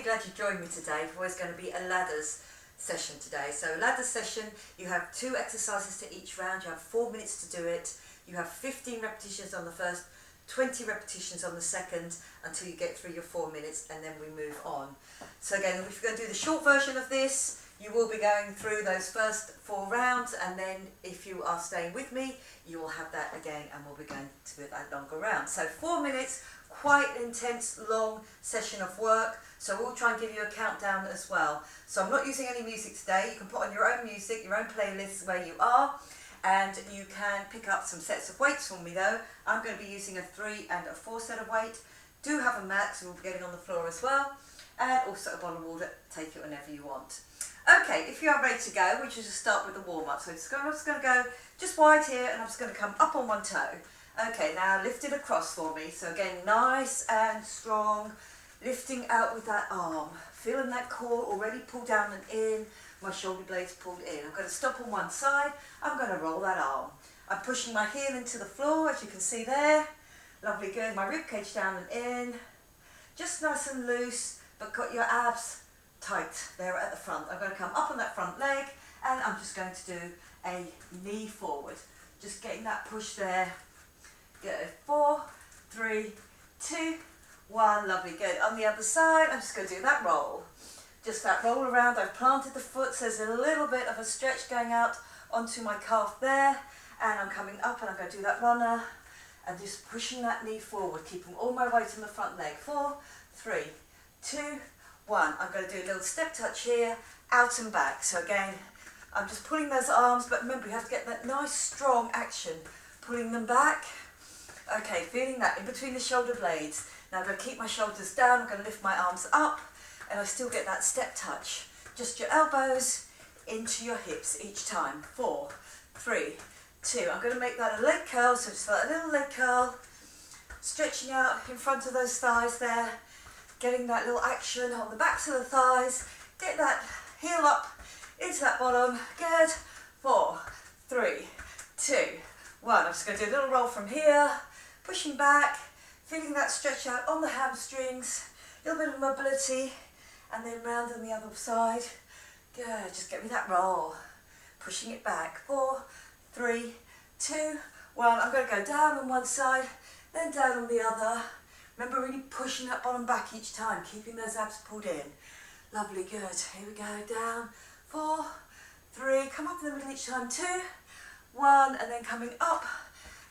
glad you joined me today for what's going to be a ladders session today. So ladder session, you have 2 exercises to each round, you have 4 minutes to do it, you have 15 repetitions on the first, 20 repetitions on the second until you get through your 4 minutes, and then we move on. So again, if you're going to do the short version of this, you will be going through those first 4 rounds, and then if you are staying with me, you will have that again, and we'll be going to that longer round. So 4 minutes, quite intense, long session of work. So we'll try and give you a countdown as well. So I'm not using any music today. You can put on your own music, your own playlists where you are, and you can pick up some sets of weights for me though. I'm going to be using a 3 and a 4 set of weight. Do have a mat, so we'll be getting on the floor as well, and also a bottle of water. Take it whenever you want. Okay, if you are ready to go, we should just start with the warm-up. So I'm just going to go just wide here, and I'm just going to come up on one toe. Okay, now lift it across for me. So again, nice and strong, lifting out with that arm. Feeling that core already pulled down and in, my shoulder blades pulled in. I'm going to stop on one side, I'm going to roll that arm. I'm pushing my heel into the floor, as you can see there. Lovely, good. My rib cage down and in. Just nice and loose, but got your abs tight there at the front. I'm going to come up on that front leg, and I'm just going to do a knee forward. Just getting that push there. Good. 4, 3, 2, 1. Lovely. Good. On the other side, I'm just going to do that roll. Just that roll around. I've planted the foot, so there's a little bit of a stretch going out onto my calf there. And I'm coming up, and I'm going to do that runner. And just pushing that knee forward, keeping all my weight on the front leg. 4, 3, 2, 1. I'm going to do a little step touch here, out and back. So again, I'm just pulling those arms, but remember, you have to get that nice strong action. Pulling them back. Okay, feeling that in between the shoulder blades. Now I'm going to keep my shoulders down, I'm going to lift my arms up, and I still get that step touch. Just your elbows into your hips each time. 4, 3, 2. I'm going to make that a leg curl, so just like a little leg curl. Stretching out in front of those thighs there. Getting that little action on the backs of the thighs. Get that heel up into that bottom. Good. 4, 3, 2, 1. I'm just going to do a little roll from here. Pushing back, feeling that stretch out on the hamstrings, a little bit of mobility, and then round on the other side. Good, just get me that roll. Pushing it back. 4, 3, 2, 1. I'm going to go down on one side, then down on the other. Remember, really pushing that bottom back each time, keeping those abs pulled in. Lovely, good. Here we go, down. 4, 3, come up in the middle each time. 2, 1, and then coming up.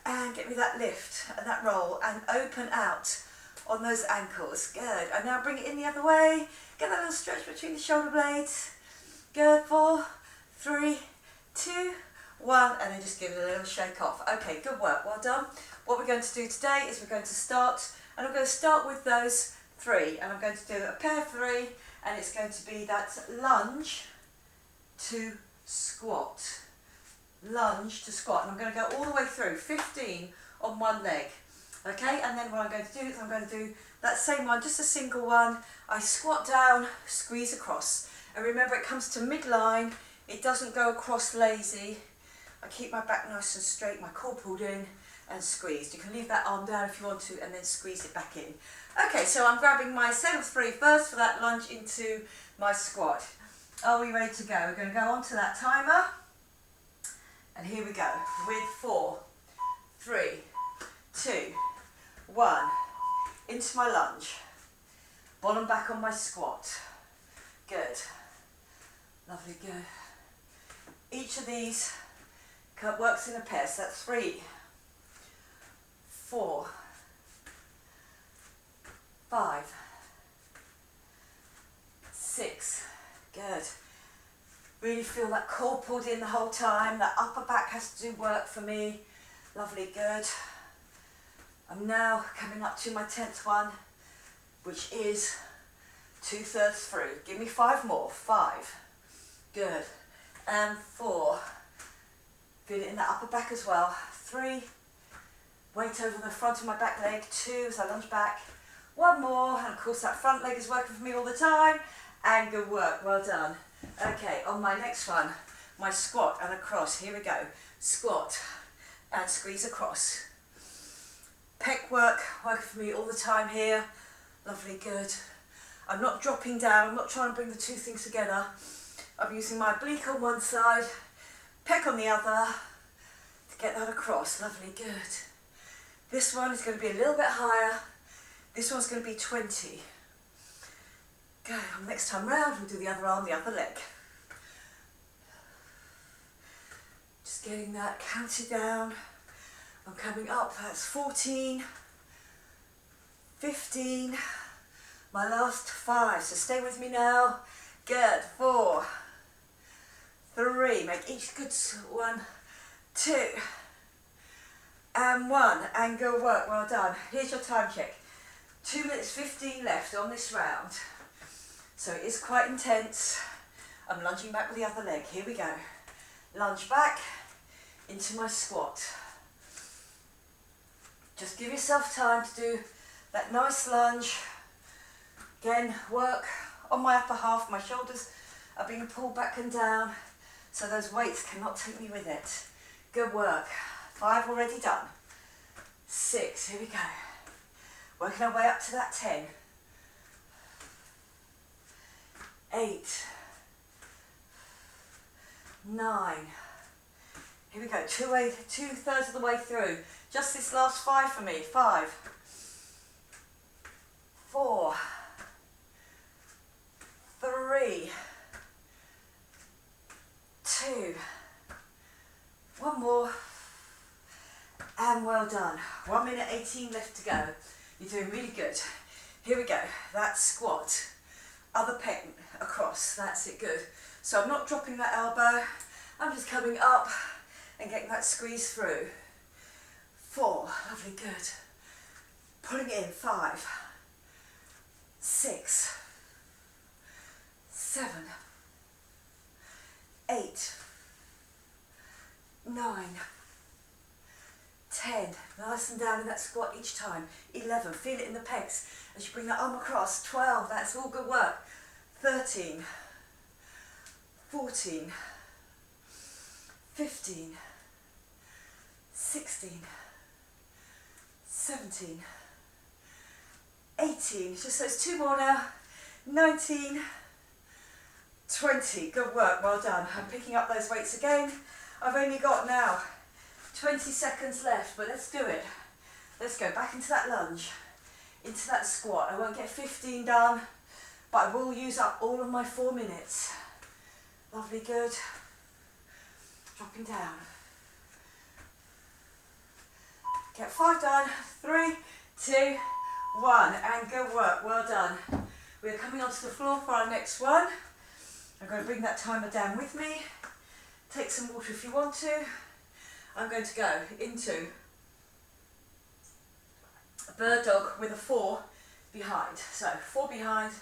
And get me that lift and that roll and open out on those ankles. Good. And now bring it in the other way. Get that little stretch between the shoulder blades. Good. 4, 3, 2, 1. And then just give it a little shake off. Okay, good work. Well done. What we're going to do today is we're going to start, and I'm going to start with those 3. And I'm going to do a pair of 3, and it's going to be that lunge to squat. Lunge to squat, and I'm going to go all the way through 15 on one leg. Okay, and then what I'm going to do is I'm going to do that same one, just a single one. I squat down, squeeze across, and remember, it comes to midline, it doesn't go across lazy. I keep my back nice and straight, my core pulled in and squeezed. You can leave that arm down if you want to, and then squeeze it back in. Okay, so I'm grabbing my set of 3 first for that lunge into my squat. Are we ready to go? We're going to go on to that timer. And here we go, with 4, 3, 2, 1, into my lunge, bottom back on my squat. Good, lovely, good. Each of these works in a pair, so that's 3, 4, 5, 6, good. Really feel that core pulled in the whole time. That upper back has to do work for me. Lovely, good. I'm now coming up to my 10th one, which is 2/3 through. Give me 5 more. 5. Good. And 4. Feel it in the upper back as well. 3. Weight over the front of my back leg. 2 as I lunge back. 1 more. And of course that front leg is working for me all the time. And good work. Well done. Okay, on my next one, my squat and across. Here we go. Squat and squeeze across. Pec work, working for me all the time here. Lovely, good. I'm not dropping down, I'm not trying to bring the two things together. I'm using my oblique on one side, pec on the other to get that across. Lovely, good. This one is going to be a little bit higher. This one's going to be 20. Go, next time round we'll do the other arm, the other leg. Just getting that counted down. I'm coming up, that's 14, 15, my last 5, so stay with me now. Good, 4, 3, make each good 1, 2, and 1, and good work, well done. Here's your time check, 2 minutes 15 left on this round, so it is quite intense. I'm lunging back with the other leg, here we go. Lunge back into my squat. Just give yourself time to do that nice lunge. Again, work on my upper half, my shoulders are being pulled back and down, so those weights cannot take me with it. Good work. 5 already done. 6, here we go. Working our way up to that 10. 8, 9, here we go, 2/3 of the way through. Just this last 5 for me. 5, 4, 3, 2, 1 more, and well done. 1 minute 18 left to go. You're doing really good. Here we go, that squat, other pec across, that's it, good. So I'm not dropping that elbow, I'm just coming up and getting that squeeze through. 4, lovely, good. Pulling it in, 5, 6, 7, 8, 9, 10, nice and down in that squat each time. 11, feel it in the pecs as you bring that arm across. 12, that's all good work. 13, 14, 15, 16, 17, 18, just those 2 more now. 19, 20, good work, well done. I'm picking up those weights again. I've only got now 20 seconds left, but let's do it. Let's go back into that lunge, into that squat. I won't get 15 done, but I will use up all of my 4 minutes. Lovely, good. Dropping down. Get 5 done. 3, 2, 1, and good work, well done. We're coming onto the floor for our next one. I'm going to bring that timer down with me. Take some water if you want to. I'm going to go into a bird dog with a 4 behind. So 4 behind,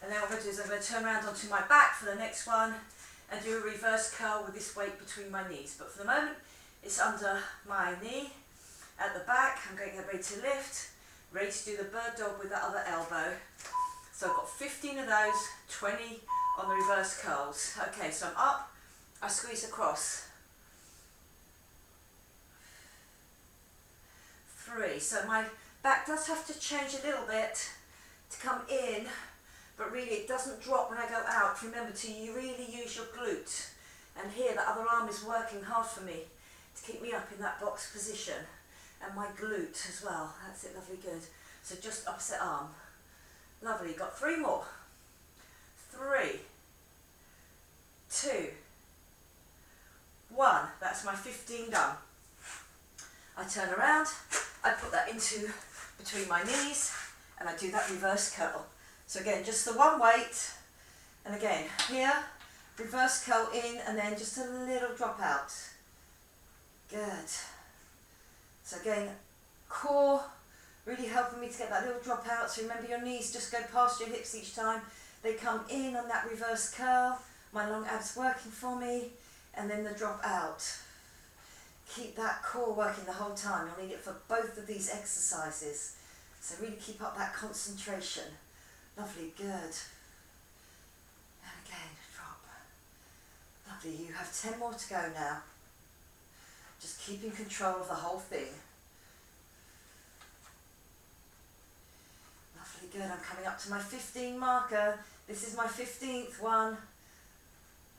and then what I'm going to do is I'm going to turn around onto my back for the next one and do a reverse curl with this weight between my knees. But for the moment, it's under my knee. At the back, I'm going to get ready to lift, ready to do the bird dog with the other elbow. So I've got 15 of those, 20 on the reverse curls. Okay, so I'm up, I squeeze across. 3, so my back does have to change a little bit to come in, but really it doesn't drop when I go out. Remember to really use your glute. And here the other arm is working hard for me to keep me up in that box position. And my glute as well. That's it, lovely, good. So just opposite arm. Lovely, got 3 more. 3, 2, 1. That's my 15 done. I turn around, I put that into between my knees, and I do that reverse curl. So again, just the one weight, and again, here, reverse curl in, and then just a little drop out. Good. So again, core really helping me to get that little drop out. So remember, your knees just go past your hips each time. They come in on that reverse curl. My long abs working for me, and then the drop out. Keep that core working the whole time. You'll need it for both of these exercises. So really keep up that concentration. Lovely, good. And again, drop. Lovely, you have 10 more to go now. Just keeping control of the whole thing. Lovely, good. I'm coming up to my 15 marker. This is my 15th one.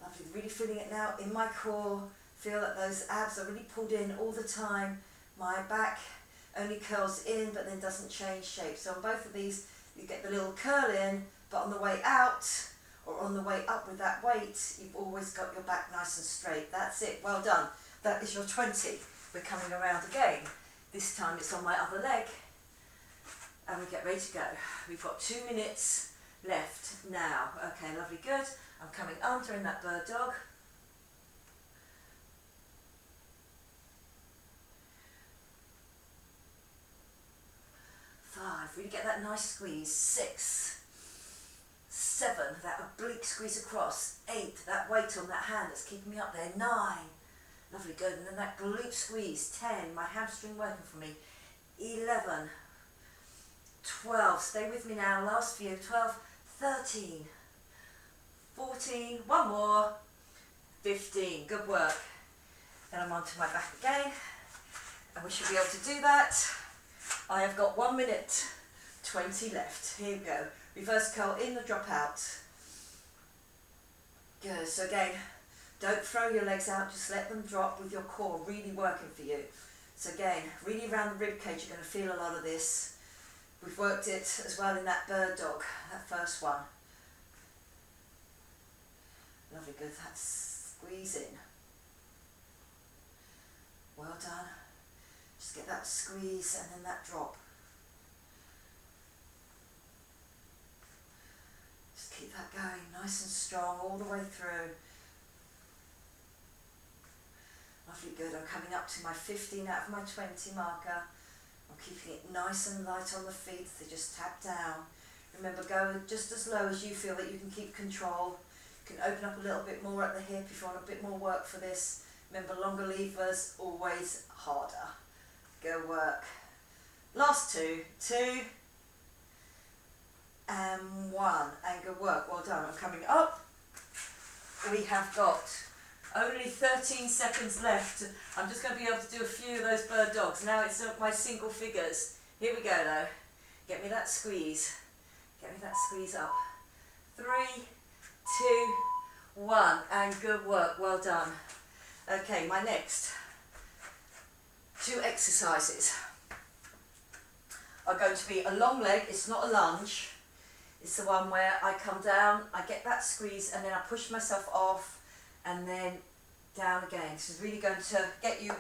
Lovely, really feeling it now in my core. Feel that those abs are really pulled in all the time. My back only curls in but then doesn't change shape. So on both of these, you get the little curl in, but on the way out or on the way up with that weight, you've always got your back nice and straight. That's it, well done. That is your 20. We're coming around again. This time it's on my other leg. And we get ready to go. We've got 2 minutes left now. Okay, lovely, good. I'm coming under in that bird dog. 5, really get that nice squeeze. 6, 7, that oblique squeeze across. 8, that weight on that hand that's keeping me up there. 9, lovely, good. And then that glute squeeze. 10, my hamstring working for me. 11, 12, stay with me now, last few. 12, 13, 14, one more, 15, good work. Then I'm onto my back again, and we should be able to do that. I have got 1 minute 20 left. Here we go. Reverse curl in the drop out. Good. So again, don't throw your legs out, just let them drop with your core really working for you. So again, really around the rib cage, you're going to feel a lot of this. We've worked it as well in that bird dog, that first one. Lovely, good. That squeeze in. Well done. Just get that squeeze and then that drop. Just keep that going nice and strong all the way through. Lovely, good. I'm coming up to my 15 out of my 20 marker. I'm keeping it nice and light on the feet. They just tap down. Remember, go just as low as you feel that you can keep control. You can open up a little bit more at the hip if you want a bit more work for this. Remember, longer levers, always harder. Go work. Last 2, 2 and 1, and good work. Well done. I'm coming up. We have got only 13 seconds left. I'm just going to be able to do a few of those bird dogs. Now it's my single figures. Here we go though. Get me that squeeze. Get me that squeeze up. 3, 2, 1, and good work. Well done. Okay, my next 2 exercises are going to be a long leg. It's not a lunge. It's the one where I come down, I get that squeeze, and then I push myself off, and then down again. This is really going to get you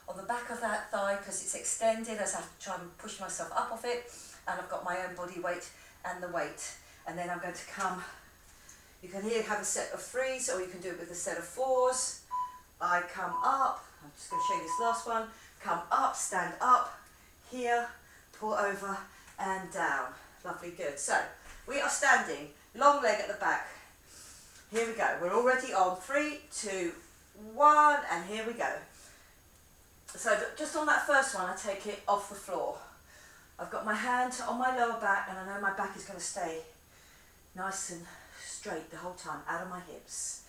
on the back of that thigh because it's extended as I try and push myself up off it, and I've got my own body weight and the weight. And then I'm going to come, you can here have a set of 3s, or you can do it with a set of 4s. I come up, I'm just going to show you this last one, come up, stand up, here, pull over and down. Lovely, good. So we are standing, long leg at the back. Here we go, we're already on 3, 2, 1, and here we go. So just on that first one, I take it off the floor. I've got my hand on my lower back, and I know my back is going to stay nice and straight the whole time, out of my hips.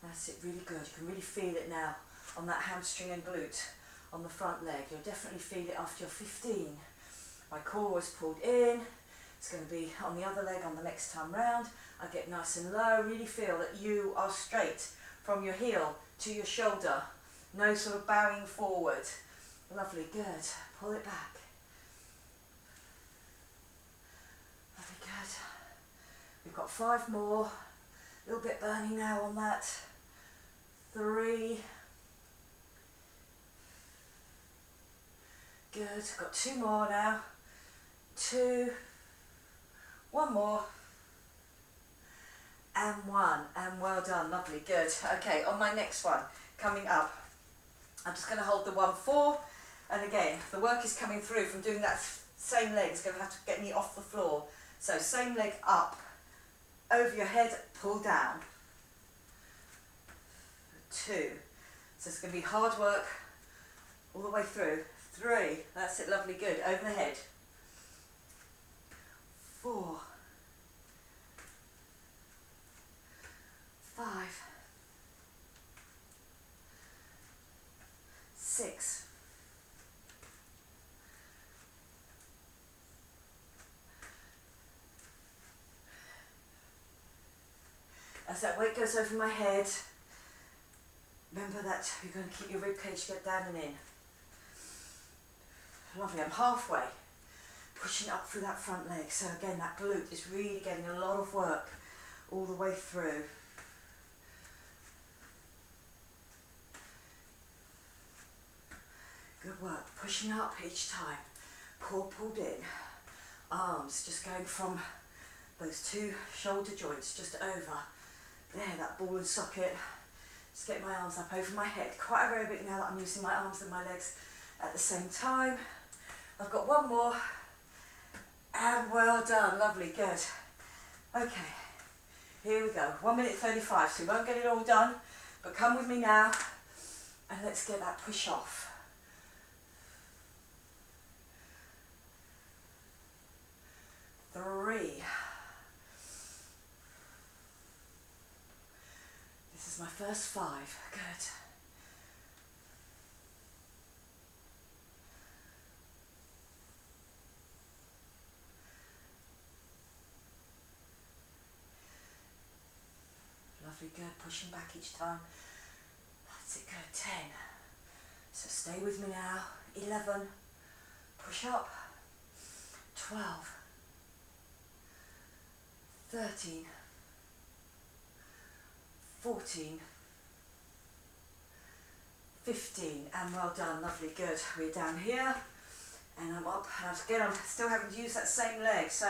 That's it, really good. You can really feel it now on that hamstring and glute on the front leg. You'll definitely feel it after your 15. My core was pulled in. It's going to be on the other leg on the next time round. I get nice and low. Really feel that you are straight from your heel to your shoulder. No sort of bowing forward. Lovely, good. Pull it back. Lovely, good. We've got 5 more. A little bit burning now on that. 3. Good. Got 2 more now. 2. 1 more. And 1. And well done. Lovely. Good. Okay, on my next one, coming up, I'm just going to hold the 1, 4. And again, the work is coming through from doing that same leg. It's going to have to get me off the floor. So same leg up. Over your head, pull down. 2. So it's going to be hard work all the way through. 3. That's it, lovely, good. Over the head. 4. 5. 6. 7. As that weight goes over my head, remember that you're going to keep your ribcage get down and in. Lovely, I'm halfway, pushing up through that front leg. So again, that glute is really getting a lot of work all the way through. Good work, pushing up each time. Core pulled in, arms just going from those two shoulder joints just over. There, that ball and socket. Just get my arms up over my head. Quite aerobic now that I'm using my arms and my legs at the same time. I've got one more. And well done, lovely, good. Okay, here we go. 1 minute 35, so we won't get it all done, but come with me now and let's get that push off. 3. This is my first 5, good. Lovely, good, pushing back each time. That's it, good, 10. So stay with me now, 11, push up, 12, 13, 14, 15, and well done, lovely, good. We're down here, and I'm up, and again I'm still having to use that same leg, so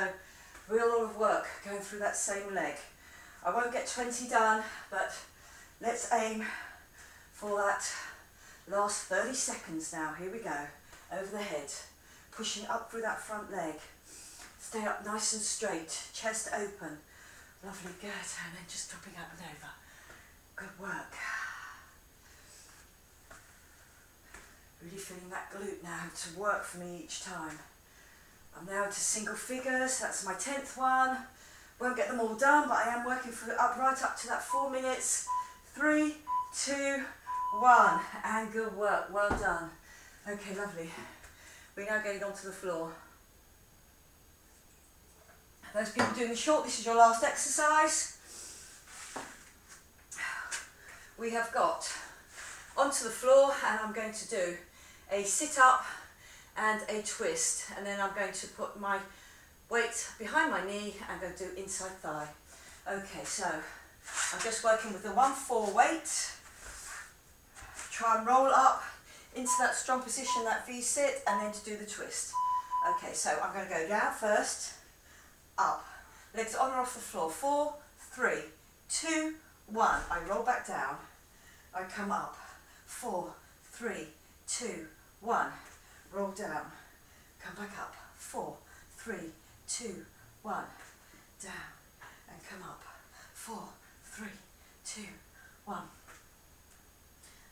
real lot of work going through that same leg. I won't get 20 done, but let's aim for that last 30 seconds now. Here we go, over the head, pushing up through that front leg. Stay up nice and straight, chest open. Lovely, good, and then just dropping up and over. Good work. Really feeling that glute now to work for me each time. I'm now into single figures, that's my 10th one. Won't get them all done, but I am working for up right up to that 4 minutes. 3, 2, 1, and good work, well done. Okay, lovely. We're now getting onto the floor. Those people doing the short, this is your last exercise. We have got onto the floor, and I'm going to do a sit up and a twist, and then I'm going to put my weight behind my knee and go do inside thigh. Okay, so I'm just working with the 1-4 weight. Try and roll up into that strong position, that V sit, and then to do the twist. Okay, so I'm going to go down first, up, legs on or off the floor. 4, 3, 2, 1. I roll back down. I come up. 4, 3, 2, 1. Roll down. Come back up. 4, 3, 2, 1. Down and come up. 4, 3, 2, 1.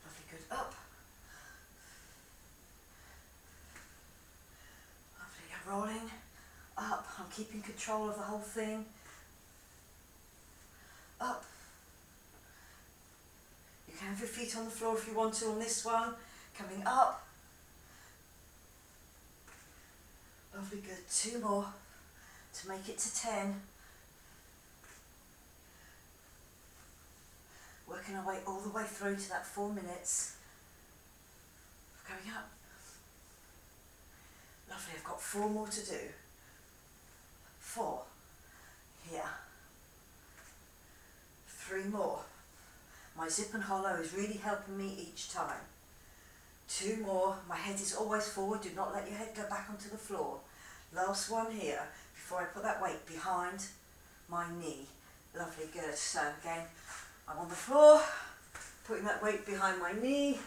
Lovely, good. Up. Lovely, I'm rolling. Up. I'm keeping control of the whole thing. Up. You can have your feet on the floor if you want to on this one. Coming up. Lovely, good. 2 more to make it to 10. Working our way all the way through to that 4 minutes. Going up. Lovely, I've got 4 more to do. 4. Here. 3 more. My zip and hollow is really helping me each time. 2 more. My head is always forward. Do not let your head go back onto the floor. Last one here before I put that weight behind my knee. Lovely, good. So again, I'm on the floor, putting that weight behind my knee.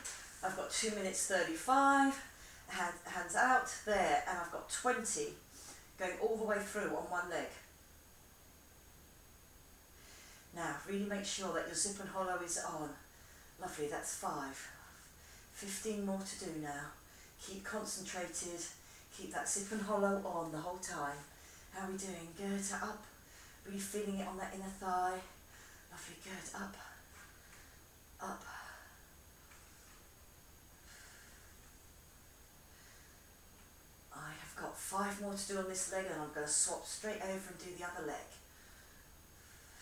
I've got 2 minutes 35. Hands out there, and I've got 20 going all the way through on one leg. Now, really make sure that your zip and hollow is on. Lovely, that's 5. 15 more to do now. Keep concentrated. Keep that zip and hollow on the whole time. How are we doing? Good, up. Really feeling it on that inner thigh. Lovely, good, up. Up. I have got 5 more to do on this leg, and I'm going to swap straight over and do the other leg.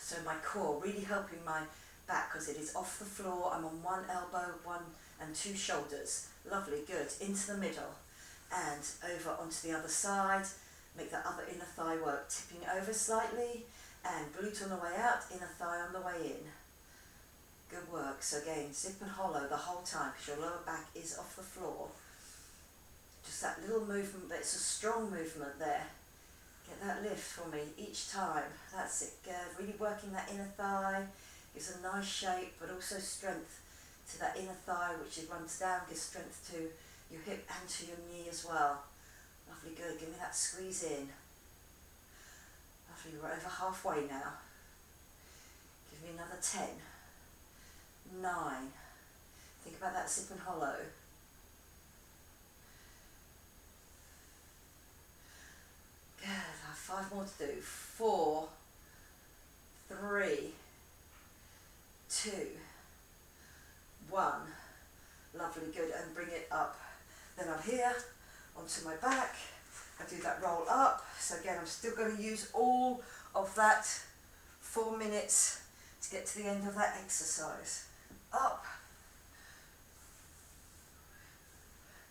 So my core, really helping my back because it is off the floor. I'm on one elbow, one and two shoulders. Lovely, good. Into the middle and over onto the other side. Make that other inner thigh work. Tipping over slightly and glute on the way out, inner thigh on the way in. Good work. So again, zip and hollow the whole time because your lower back is off the floor. Just that little movement, but it's a strong movement there. Get that lift for me each time. That's it, good. Really working that inner thigh. Gives a nice shape, but also strength to that inner thigh, which it runs down, gives strength to your hip and to your knee as well. Lovely, good. Give me that squeeze in. Lovely, we're over halfway now. Give me another 10. 9. Think about that zip and hollow. Good, I have 5 more to do. 4, 3, 2, 1. Lovely, good, and bring it up. Then I'm here, onto my back. I do that roll up. So again, I'm still going to use all of that 4 minutes to get to the end of that exercise. Up.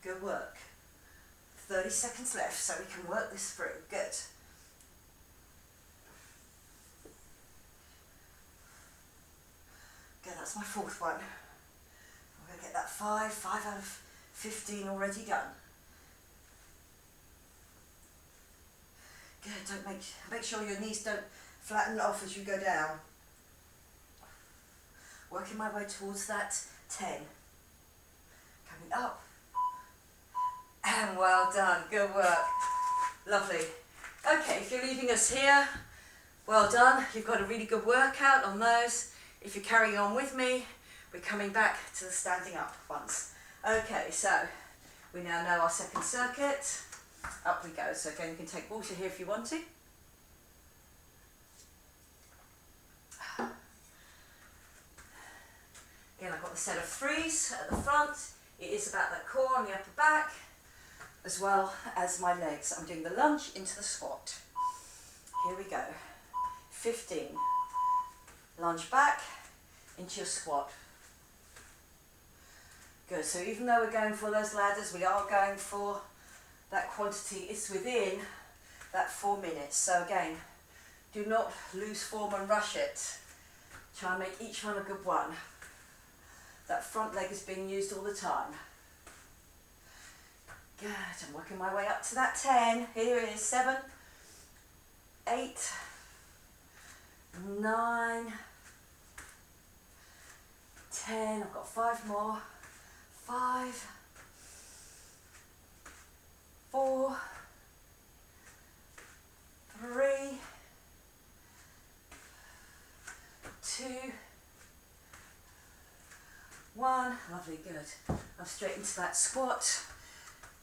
Good work. 30 seconds left, so we can work this through. Good. Good, that's my 4th one. I'm going to get that 5 out of 15 already done. Good, don't make sure your knees don't flatten off as you go down. Working my way towards that 10. Coming up. And well done, good work. Lovely. Okay, if you're leaving us here, well done. You've got a really good workout on those. If you're carrying on with me, we're coming back to the standing up ones. Okay, so we now know our second circuit. Up we go. So again, you can take water here if you want to. Again, I've got the set of 3s at the front. It is about that core on the upper back, as well as my legs. I'm doing the lunge into the squat. Here we go. 15. Lunge back into your squat. Good, so even though we're going for those ladders, we are going for that quantity. It's within that 4 minutes. So again, do not lose form and rush it. Try and make each one a good one. That front leg is being used all the time. Good, I'm working my way up to that 10. Here it is, 7, 8, 9, 10. I've got 5 more. 5, 4, 3, 2, 1. Lovely, good. I'm straight into that squat.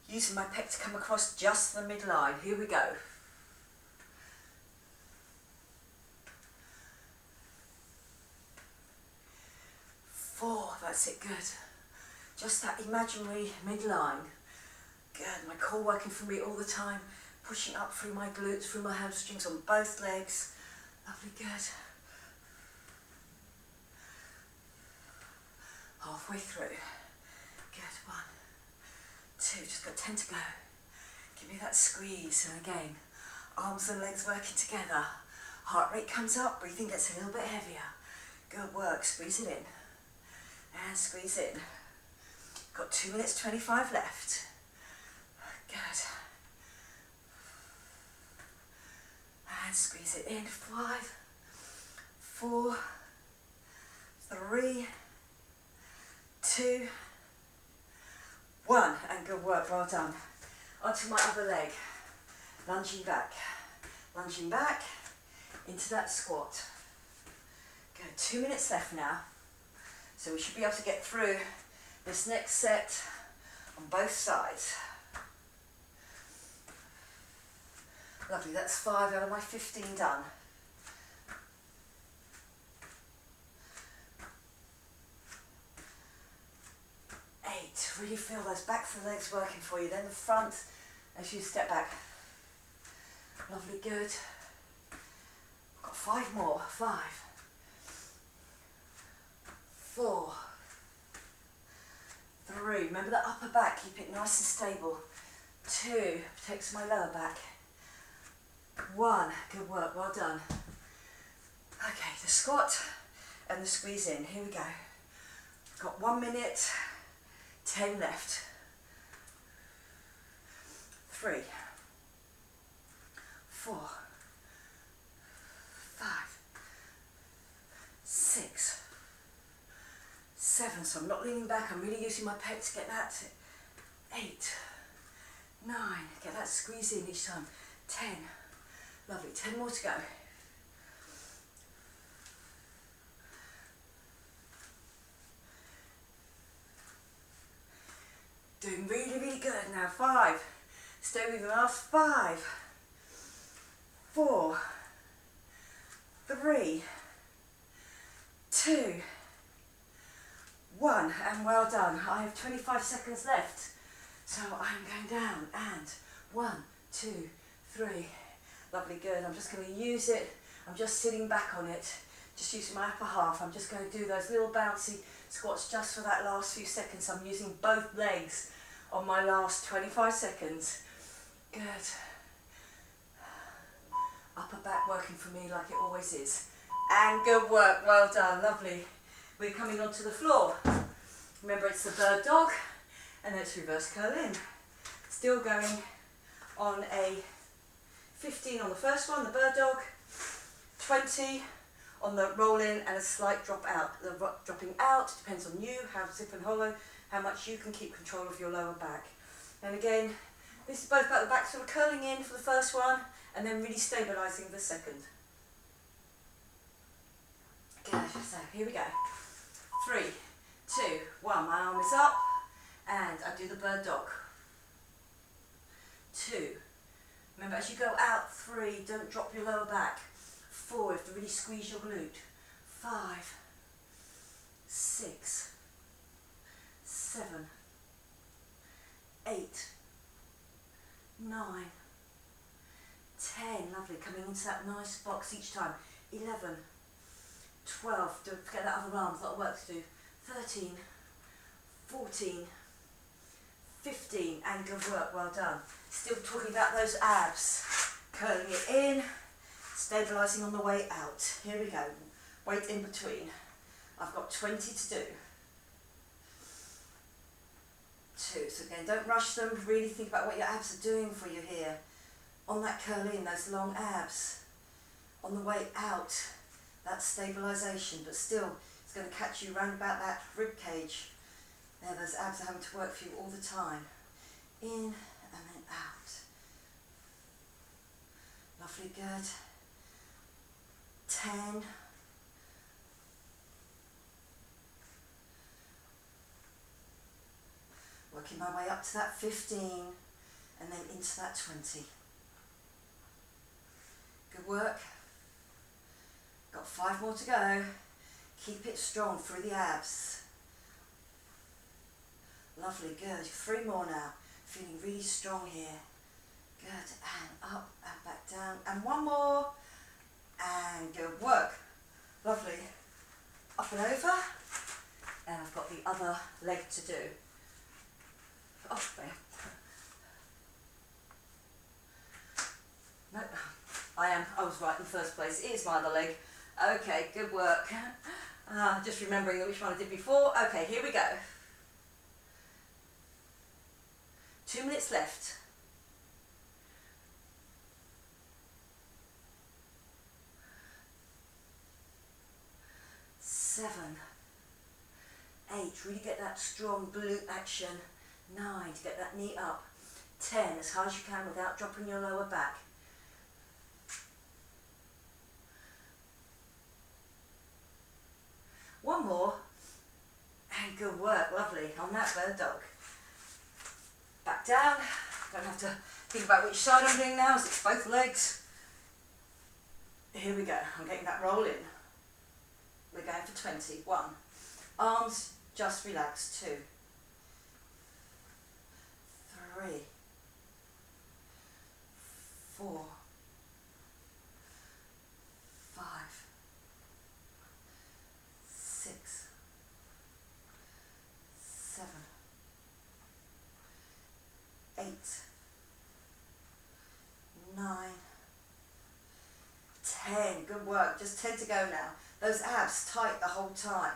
Using my pec to come across just the midline. Here we go. 4, that's it, good. Just that imaginary midline. Good, my core working for me all the time. Pushing up through my glutes, through my hamstrings on both legs. Lovely, good. Halfway through. Good, 1, 2, just got 10 to go. Give me that squeeze, and again, arms and legs working together. Heart rate comes up, breathing gets a little bit heavier. Good work, squeeze it in. And squeeze in. Got 2 minutes 25 left. Good. And squeeze it in. 5, 4, 3, 2, 1. And good work, well done. Onto my other leg. Lunging back into that squat. Good, 2 minutes left now. So we should be able to get through this next set on both sides. Lovely, that's 5 out of my 15 done. 8, really feel those backs of the legs working for you. Then the front as you step back. Lovely, good. Got 5 more. 5, 4, 3. Remember that upper back, keep it nice and stable. 2, protects my lower back. 1, good work, well done. Okay, the squat and the squeeze in. Here we go. Got 1 minute, 10 left. 3, 4, 5, 6, 7. So I'm not leaning back, I'm really using my pecs to get that. 8, 9, get that squeeze in each time. 10, lovely, 10 more to go. Doing really, really good. Now 5, stay with the last 5, 4, 3, 2, 1, and well done. I have 25 seconds left, so I'm going down, and 1, 2, 3, lovely, good. I'm just going to use it, I'm just sitting back on it, just using my upper half. I'm just going to do those little bouncy squats just for that last few seconds. I'm using both legs on my last 25 seconds. Good. Upper back working for me like it always is. And good work, well done, lovely. We're coming onto the floor. Remember, it's the bird dog, and then it's reverse curl in. Still going on a 15 on the first one, the bird dog, 20 on the roll in, and a slight drop out. The dropping out depends on you, how zip and hollow, how much you can keep control of your lower back. And again, this is both about the back sort of curling in for the first one, and then really stabilising the second. Good, so here we go. 3, 2, 1, my arm is up, and I do the bird dog. 2, remember as you go out, 3, don't drop your lower back. 4, you have to really squeeze your glute. 5, 6, 7, 8, 9, 10, lovely, coming into that nice box each time. 11, 12, don't forget that other arm, there's a lot of work to do. 13, 14, 15, and good work, well done. Still talking about those abs, curling it in, stabilising on the way out. Here we go, weight in between. I've got 20 to do. 2, so again, don't rush them, really think about what your abs are doing for you here. On that curl in, those long abs. On the way out, that stabilisation, but still, it's going to catch you round about that rib cage. There, those abs are having to work for you all the time. In and then out. Lovely, good. 10. Working my way up to that 15 and then into that 20. Good work. Got 5 more to go. Keep it strong through the abs. Lovely, good. 3 more now. Feeling really strong here. Good, and up and back down. And 1 more. And good work. Lovely. Up and over. And I've got the other leg to do. Oh, there. No, I was right in the first place. It is my other leg. Okay, good work. Just remembering which one I did before. Okay, here we go. 2 minutes left. 7, 8, really get that strong glute action. 9, to get that knee up. 10, as hard as you can without dropping your lower back. 1 more, and good work, lovely, on that bird dog. Back down, don't have to think about which side I'm doing now, as it's both legs. Here we go, I'm getting that roll in. We're going for 20. 1, arms just relaxed. 2, 3, 4, 5, 8, 9, 10. Good work. Just 10 to go now. Those abs tight the whole time.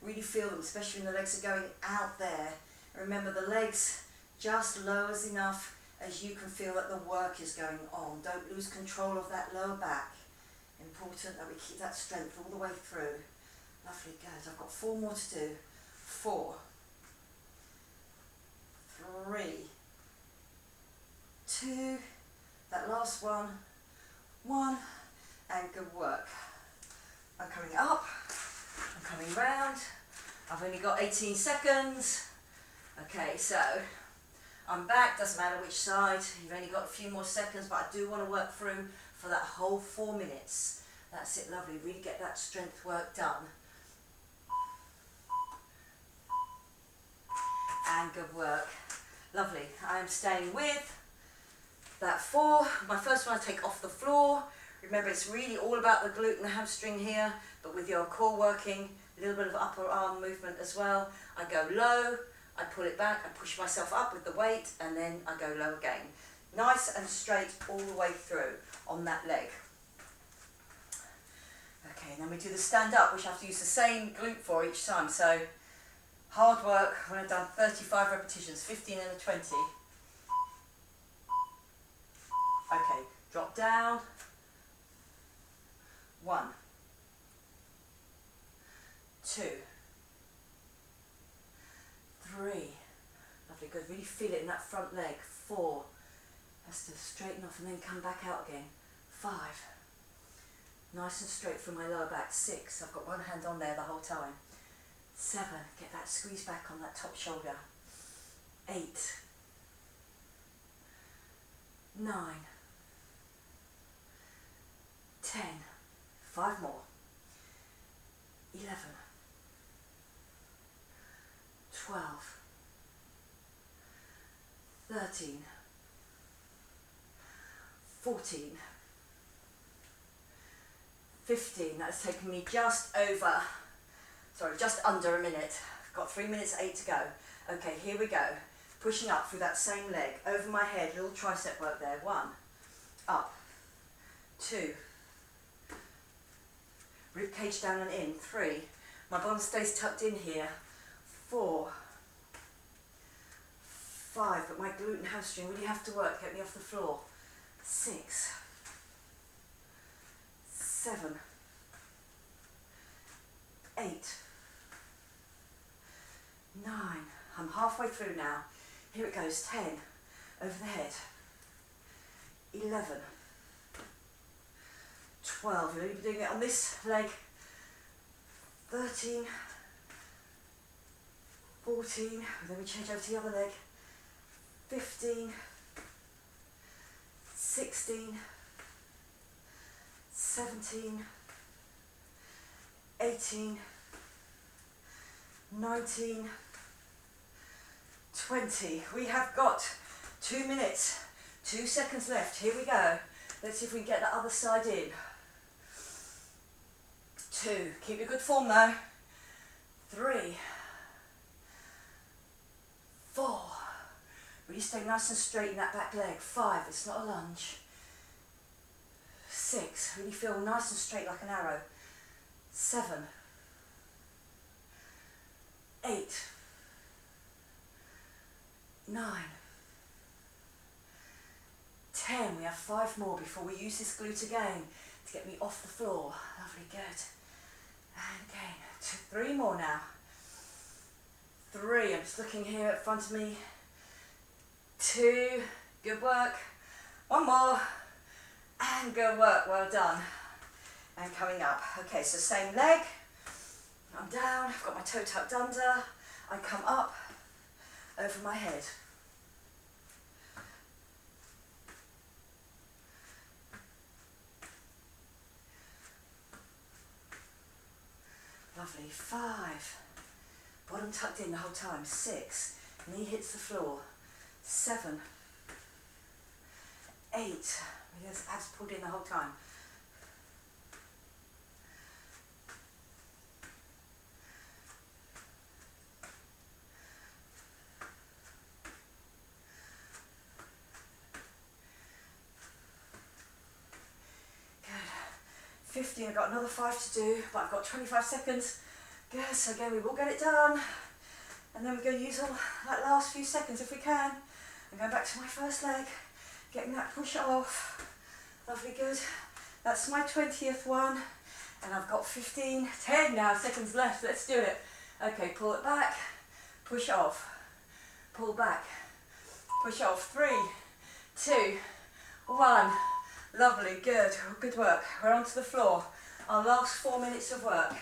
Really feel them, especially when the legs are going out there. Remember, the legs just lowers enough as you can feel that the work is going on. Don't lose control of that lower back. Important that we keep that strength all the way through. Lovely, good. I've got 4 more to do. 4, 3, 2, that last one, 1, and good work. I'm coming up, I'm coming round. I've only got 18 seconds. Okay, so I'm back, doesn't matter which side. You've only got a few more seconds, but I do want to work through for that whole 4 minutes. That's it, lovely. Really get that strength work done. And good work. Lovely. I am staying with that 4. My first one I take off the floor. Remember, it's really all about the glute and the hamstring here, but with your core working, a little bit of upper arm movement as well. I go low, I pull it back, I push myself up with the weight, and then I go low again. Nice and straight all the way through on that leg. Okay, then we do the stand up, which I have to use the same glute for each time. So hard work when I've done 35 repetitions, 15 and a 20. Okay, drop down. 1, 2, 3. Lovely, good. Really feel it in that front leg. 4. Has to straighten off and then come back out again. 5. Nice and straight from my lower back. 6. I've got one hand on there the whole time. 7. Get that squeeze back on that top shoulder. 8. 9. 10. 5 more. 11. 12. 13. 14. 15. That's taken me just under a minute. Got 3 minutes 8 to go. Okay, here we go. Pushing up through that same leg, over my head, little tricep work there. 1, up, 2, rib cage down and in. 3, my bottom stays tucked in here. 4, 5, but my glute and hamstring really have to work, get me off the floor. 6, 7, 8, 9, I'm halfway through now. Here it goes. 10, over the head. 11, 12, you'll only be doing it on this leg. 13, 14, then we change over to the other leg. 15, 16, 17, 18, 19, 20. We have got 2 minutes, 2 seconds left. Here we go. Let's see if we can get the other side in. 2, keep your good form though. 3, 4, really stay nice and straight in that back leg. 5, it's not a lunge. 6, really feel nice and straight like an arrow. 7, 8, 9, 10. We have 5 more before we use this glute again to get me off the floor. Lovely, good. And again, 3 more now. 3, I'm just looking here in front of me. 2, good work. 1 more, and good work, well done. And coming up. Okay, so same leg. I'm down, I've got my toe tucked under. I come up, over my head. Lovely. 5, bottom tucked in the whole time. 6, knee hits the floor. 7, 8, there's abs pulled in the whole time. 9, 15, I've got another 5 to do, but I've got 25 seconds. Good, so again, we will get it done. And then we're going to use all that last few seconds if we can. I'm going back to my first leg, getting that push off. Lovely, good. That's my 20th one. And I've got 10 now seconds left. Let's do it. Okay, pull it back, push off, pull back, push off. 3, 2, 1. Lovely, good, good work. We're onto the floor. Our last 4 minutes of work.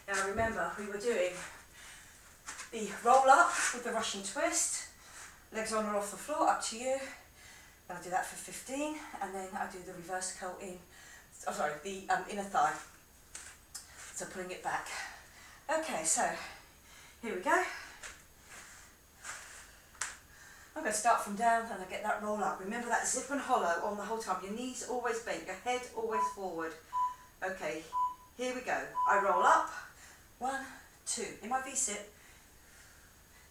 Now remember, we were doing the roll up with the Russian twist. Legs on or off the floor, up to you. Then I do that for 15, and then I do the reverse curl in, the inner thigh. So pulling it back. Okay, so here we go. I'm going to start from down and I get that roll up. Remember that zip and hollow on the whole time. Your knees always bent, your head always forward. Okay, here we go. I roll up. 1, 2. In my V-sit.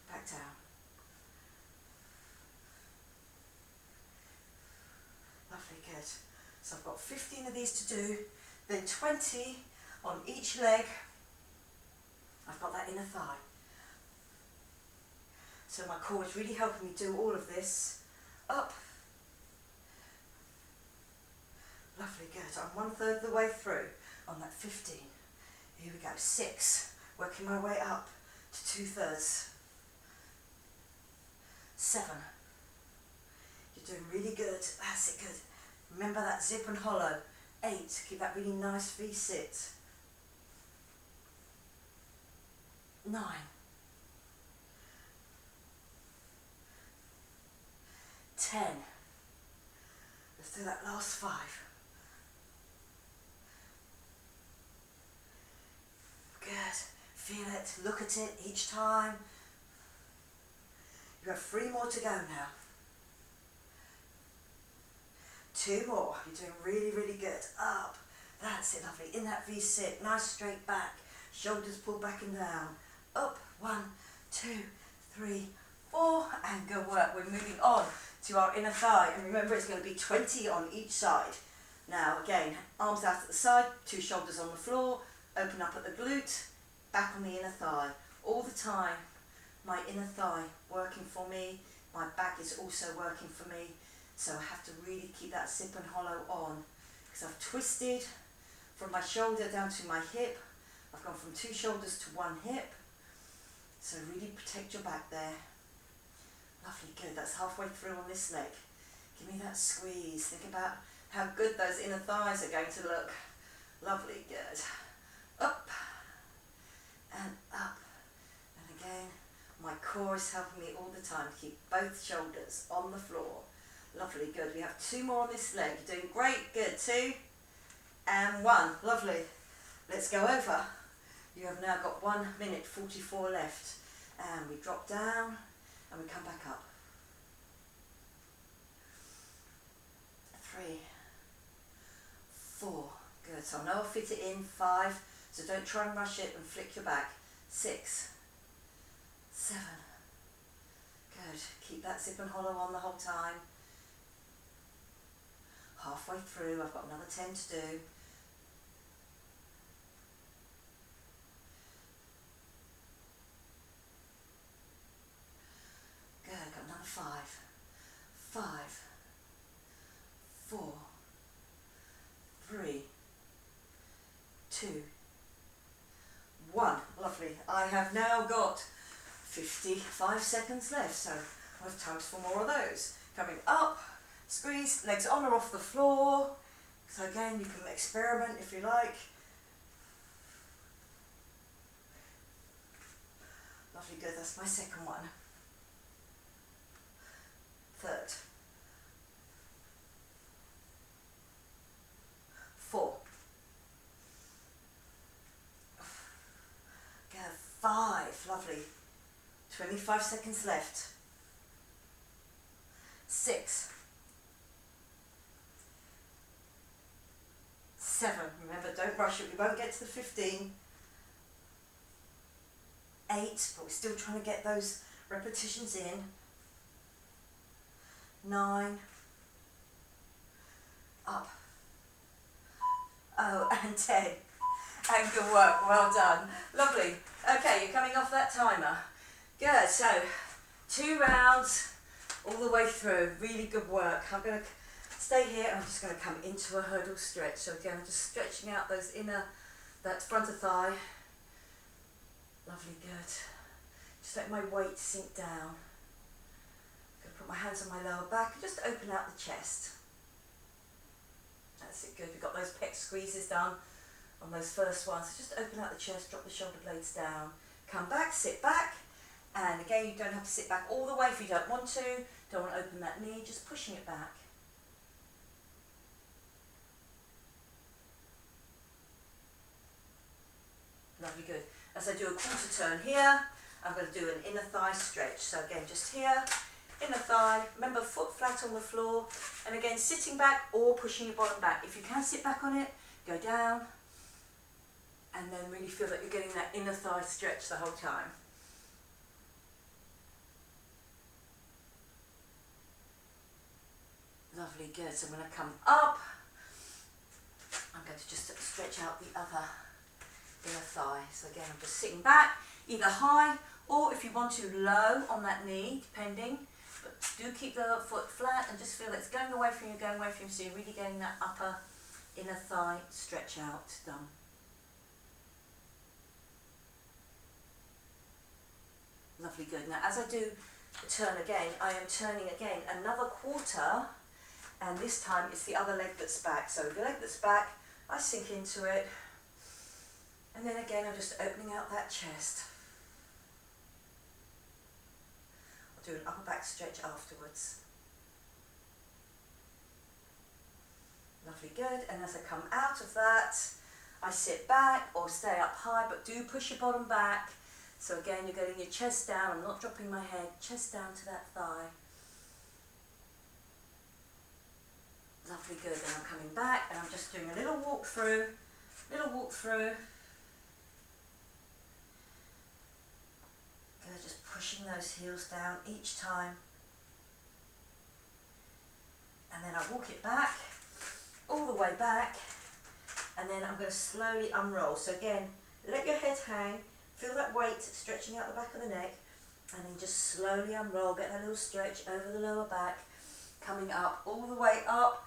Back down. Lovely, good. So I've got 15 of these to do, then 20 on each leg. I've got that inner thigh. So my core is really helping me do all of this. Up. Lovely, good. I'm 1/3 of the way through on that 15. Here we go. 6. Working my way up to 2/3. 7. You're doing really good. That's it, good. Remember that zip and hollow. 8. Keep that really nice V-sit. 9. 10. Let's do that last 5. Good. Feel it. Look at it each time. You have 3 more to go now. 2 more. You're doing really, really good. Up. That's it, lovely. In that V-sit. Nice straight back. Shoulders pulled back and down. Up. 1, 2, 3, 4. And good work. We're moving on to our inner thigh. And remember, it's going to be 20 on each side. Now, again, arms out at the side. 2 shoulders on the floor. Open up at the glute. Back on the inner thigh. All the time, my inner thigh working for me. My back is also working for me. So I have to really keep that zip and hollow on, because I've twisted from my shoulder down to my hip. I've gone from 2 shoulders to 1 hip. So really protect your back there. Lovely, good. That's halfway through on this leg. Give me that squeeze. Think about how good those inner thighs are going to look. Lovely, good. Up and up. And again, my core is helping me all the time. Keep both shoulders on the floor. Lovely, good. We have 2 more on this leg. You're doing great, good. 2 and 1. Lovely. Let's go over. You have now got 1 minute 44 left. And we drop down and we come back up. 3, 4. Good. So I know I'll fit it in. 5. So don't try and rush it and flick your back. 6, 7. Good. Keep that zip and hollow on the whole time. Halfway through, I've got another 10 to do. Good, I've got another 5. 5, 4, 3, 2, 1. Lovely. I have now got 55 seconds left, so I have time for more of those. Coming up. Squeeze, legs on or off the floor. So again, you can experiment if you like. Lovely, good. That's my second one. 3rd. 4. Go. 5. Lovely. 25 seconds left. 6. 7. Remember, don't rush it. We won't get to the 15. 8, but we're still trying to get those repetitions in. 9. Up. Oh, and 10. And good work, well done. Lovely. Okay, you're coming off that timer. Good, so 2 rounds all the way through. Really good work. I'm going to stay here and I'm just going to come into a hurdle stretch. So again, I'm just stretching out that front of thigh. Lovely, good. Just let my weight sink down. I'm going to put my hands on my lower back and just open out the chest. That's it, good. We've got those pec squeezes done on those first ones. So just open out the chest, drop the shoulder blades down. Come back, sit back. And again, you don't have to sit back all the way if you don't want to. Don't want to open that knee, just pushing it back. Lovely, good. As I do a quarter turn here, I'm going to do an inner thigh stretch. So again, just here, inner thigh. Remember, foot flat on the floor. And again, sitting back or pushing your bottom back. If you can sit back on it, go down. And then really feel that you're getting that inner thigh stretch the whole time. Lovely, good. So when I come up, I'm going to just stretch out the other inner thigh. So again, I'm just sitting back, either high or if you want to, low on that knee, depending. But do keep the foot flat and just feel that it's going away from you, so you're really getting that upper inner thigh stretch out done. Lovely, good. Now as I do the turn again, I am turning again another quarter, and this time it's the other leg that's back. So the leg that's back, I sink into it, and then again I'm just opening out that chest. I'll do an upper back stretch afterwards. Lovely, good. And as I come out of that, I sit back or stay up high, but do push your bottom back. So again, you're getting your chest down. I'm not dropping my head, chest down to that thigh. Lovely, good. And I'm coming back and I'm just doing a little walk through. Good, just pushing those heels down each time. And then I walk it back, all the way back. And then I'm going to slowly unroll. So again, let your head hang. Feel that weight stretching out the back of the neck, and then just slowly unroll, get that little stretch over the lower back, coming up, all the way up,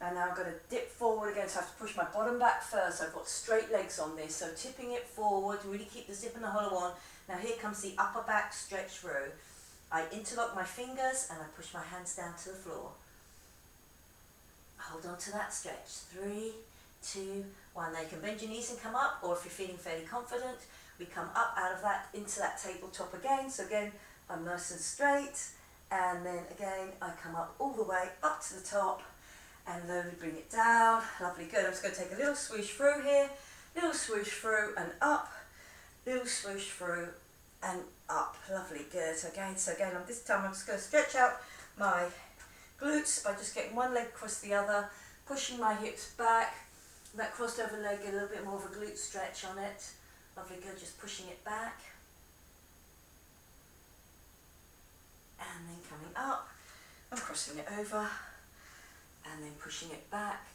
and now I'm going to dip forward again, so I have to push my bottom back first. So I've got straight legs on this, so tipping it forward, really keep the zip and the hollow on. Now here comes the upper back stretch through. I interlock my fingers and I push my hands down to the floor. Hold on to that stretch. 3, 2, 1. Now you can bend your knees and come up, or if you're feeling fairly confident, we come up out of that into that tabletop again. So again, I'm nice and straight, and then again I come up all the way up to the top and slowly bring it down. Lovely, good. I'm just going to take a little swoosh through here, little swoosh through and up, little swoosh through and up. Lovely, good. So again, this time I'm just going to stretch out my glutes by just getting one leg across the other, pushing my hips back. That crossed over leg, get a little bit more of a glute stretch on it. Lovely, good, just pushing it back. And then coming up, I'm crossing it over, and then pushing it back.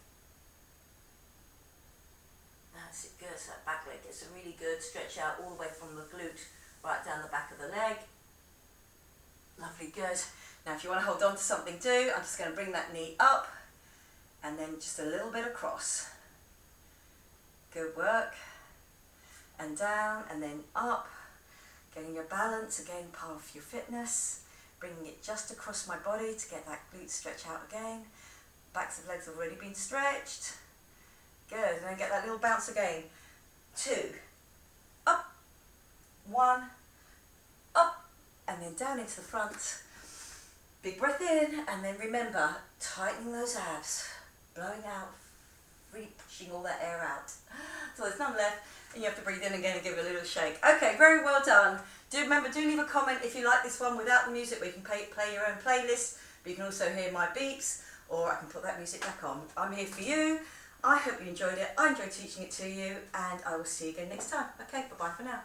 That's it, good, so that back leg gets a really good stretch out all the way from the glute right down the back of the leg. Lovely, good. Now if you want to hold on to something too, I'm just going to bring that knee up, and then just a little bit across. Good work. And down and then up, getting your balance, again part of your fitness, bringing it just across my body to get that glute stretch out again. Backs of legs have already been stretched. Good, and then get that little bounce again. 2, up, 1, up, and then down into the front. Big breath in, and then remember, tightening those abs, blowing out, really pushing all that air out. So there's none left. And you have to breathe in again and give it a little shake. Okay, very well done. Remember, do leave a comment if you like this one without the music, where you can play your own playlist, but you can also hear my beeps, or I can put that music back on. I'm here for you. I hope you enjoyed it. I enjoyed teaching it to you, and I will see you again next time. Okay, bye-bye for now.